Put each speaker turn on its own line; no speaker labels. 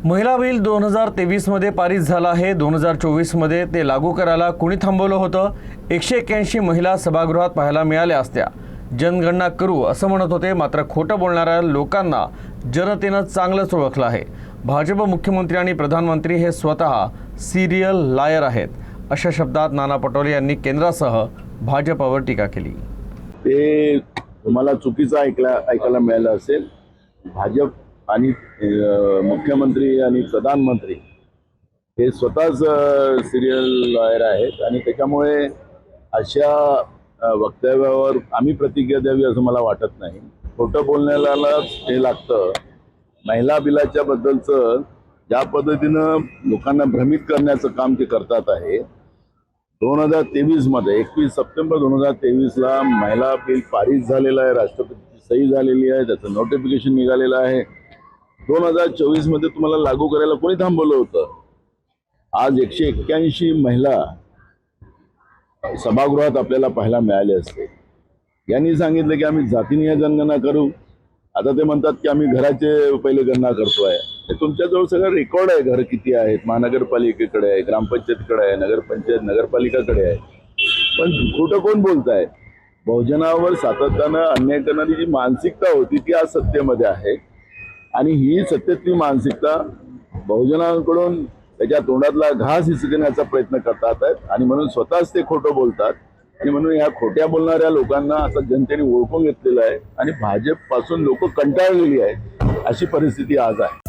महिला बिल 2023 मध्ये पारित झाला आहे। 2024 मध्ये ते लागू करायला कोणी थांबवलं होतं? 181 महिला सभागृहात पाहायला मिळाल्या असत्या। जनगणना करू असं म्हणत होते, मात्र खोटं बोलणाऱ्या लोकांना जनतेनं चांगलंच ओळखलं आहे। भाजप मुख्यमंत्री आणि प्रधानमंत्री हे स्वतः सिरियल लायर आहेत, अशा शब्दात नाना पटोले यांनी केंद्रासह भाजपवर टीका केली।
ते तुम्हाला चुकीचं ऐकायला मिळालं असेल। भाजप आणि मुख्यमंत्री आणि प्रधानमंत्री हे स्वतःच सिरियल लॉयर आहेत आणि त्याच्यामुळे अशा वक्तव्यावर आम्ही प्रतिक्रिया द्यावी असं मला वाटत नाही। खोटं बोलण्याला हे लागतं। महिला बिलाच्या बद्दलचं ज्या पद्धतीनं लोकांना भ्रमित करण्याचं काम ते करतात आहे। 2023 मध्ये 21 सप्टेंबर 2023 ला महिला बिल पारित झालेलं आहे, राष्ट्रपतीची सही झालेली आहे, त्याचं नोटिफिकेशन निघालेलं आहे। 2024 मध्ये तुम्हाला लागू करायला कोणी थांबवलं होतं? आज 181 महिला सभागृहात आपल्याला पाहायला मिळाले असते। यांनी सांगितलं की आम्ही जातीनिहाय जनगणना करू। आता ते म्हणतात की आम्ही घराचे पहिले गणना करतोय। हे तुमच्याजवळ सगळं रेकॉर्ड आहे, घर किती आहेत, महानगरपालिकेकडे आहे, ग्रामपंचायतीकडे आहे, नगरपंचायत नगरपालिकाकडे आहे। पण खोटं कोण बोलताय? बहुजनावर सातत्यानं अन्याय करणारी जी मानसिकता होती ती आज सत्तेमध्ये आहे आणि ही सत्तेतली मानसिकता बहुजनांकडून त्याच्या तोंडातला घास हिसकण्याचा प्रयत्न करतात आहेत आणि म्हणून स्वतःच ते खोटं बोलतात आणि म्हणून या खोट्या बोलणाऱ्या लोकांना आता जनतेने ओळखून घेतलेलं आहे आणि भाजप पासून लोक कंटाळलेली आहेत, अशी परिस्थिती आज आहे।